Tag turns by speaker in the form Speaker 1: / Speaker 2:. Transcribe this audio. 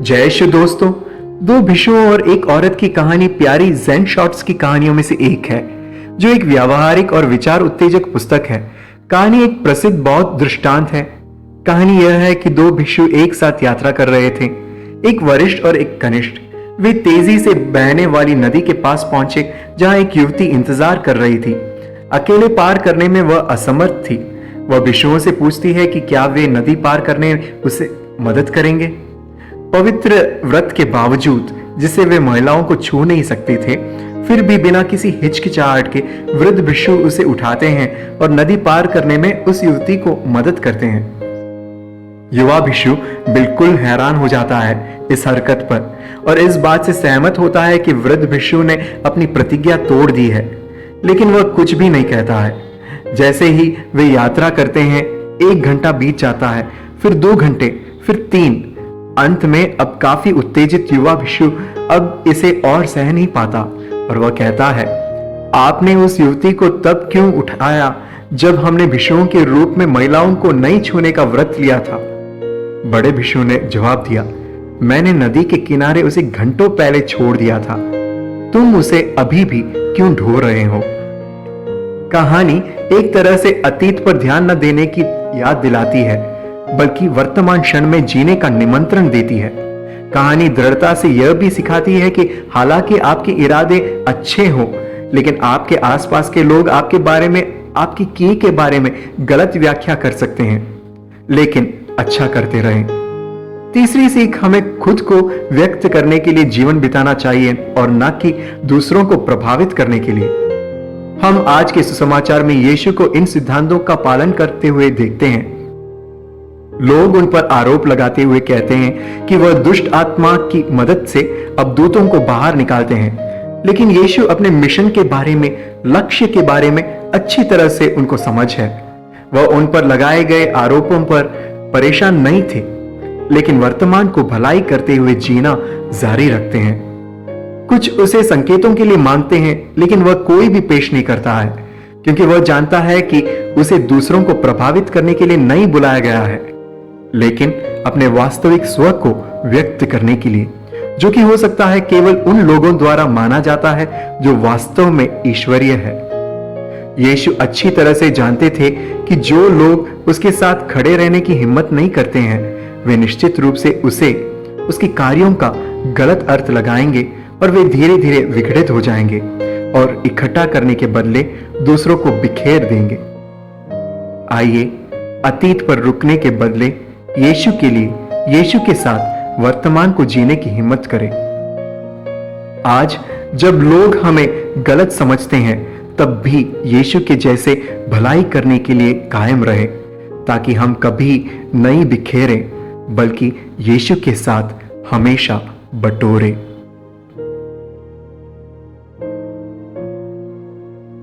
Speaker 1: जय श्री दोस्तों। दो भिक्षुओं और एक औरत की कहानी प्यारी ज़ेन शॉर्ट्स की कहानियों में से एक है, जो एक व्यावहारिक और विचार उत्तेजक पुस्तक है। कहानी एक प्रसिद्ध बौद्ध दृष्टांत है। कहानी यह है कि दो भिक्षु एक साथ यात्रा कर रहे थे, एक वरिष्ठ और एक कनिष्ठ। वे तेजी से बहने वाली नदी के पास पहुंचे, जहां एक युवती इंतजार कर रही थी। अकेले पार करने में वह असमर्थ थी। वह भिक्षुओं से पूछती है कि क्या वे नदी पार करने उसे मदद करेंगे। पवित्र व्रत के बावजूद, जिसे वे महिलाओं को छू नहीं सकते थे, फिर भी बिना किसी हिचकिचाहट के वृद्ध भिक्षु उसे उठाते हैं और नदी पार करने में उस युवती को मदद करते हैं। युवा भिक्षु बिल्कुल हैरान हो जाता है इस हरकत पर और इस बात से सहमत होता है कि वृद्ध भिक्षु ने अपनी प्रतिज्ञा तोड़ दी है, लेकिन वह कुछ भी नहीं कहता है। जैसे ही वे यात्रा करते हैं, 1 घंटा बीत जाता है, फिर 2 घंटे, फिर 3। अंत में अब काफी उत्तेजित युवा भिक्षु अब इसे और सह नहीं पाता और वह कहता है, आपने उस युवती को तब क्यों उठाया जब हमने भिक्षुओं के रूप में महिलाओं को नहीं छूने का व्रत लिया था। बड़े भिक्षु ने जवाब दिया, मैंने नदी के किनारे उसे घंटों पहले छोड़ दिया था। तुम उसे अभी भी क्यों ढो रहे हो। कहानी एक तरह से अतीत पर ध्यान न देने की याद दिलाती है, बल्कि वर्तमान क्षण में जीने का निमंत्रण देती है। कहानी दृढ़ता से यह भी सिखाती है कि हालांकि आपके इरादे अच्छे हों, लेकिन आपके आसपास के लोग आपके बारे में, आपकी किए के बारे में गलत व्याख्या कर सकते हैं। लेकिन अच्छा करते रहें। तीसरी सीख, हमें खुद को व्यक्त करने के लिए जीवन बिताना चाहिए और न कि दूसरों को प्रभावित करने के लिए। हम आज के सुसमाचार में यीशु को इन सिद्धांतों का पालन करते हुए देखते हैं। लोग उन पर आरोप लगाते हुए कहते हैं कि वह दुष्ट आत्मा की मदद से अब दूतों को बाहर निकालते हैं, लेकिन यीशु अपने मिशन के बारे में, लक्ष्य के बारे में अच्छी तरह से उनको समझ है। वह उन पर लगाए गए आरोपों पर परेशान नहीं थे, लेकिन वर्तमान को भलाई करते हुए जीना जारी रखते हैं। कुछ उसे संकेतों के लिए मांगते हैं, लेकिन वह कोई भी पेश नहीं करता है, क्योंकि वह जानता है कि उसे दूसरों को प्रभावित करने के लिए नहीं बुलाया गया है, लेकिन अपने वास्तविक स्व को व्यक्त करने के लिए, जो कि हो सकता है केवल उन लोगों द्वारा माना जाता है जो वास्तव में ईश्वरीय है। यीशु अच्छी तरह से जानते थे कि जो लोग उसके साथ खड़े रहने की हिम्मत नहीं करते हैं, वे निश्चित रूप से उसके कार्यों का गलत अर्थ लगाएंगे और वे धीरे धीरे विघटित हो जाएंगे और इकट्ठा करने के बदले दूसरों को बिखेर देंगे। आइए अतीत पर रुकने के बदले यीशु के लिए, यीशु के साथ वर्तमान को जीने की हिम्मत करें। आज जब लोग हमें गलत समझते हैं, तब भी यीशु के जैसे भलाई करने के लिए कायम रहे, ताकि हम कभी नहीं बिखेरें, बल्कि यीशु के साथ हमेशा बटोरें।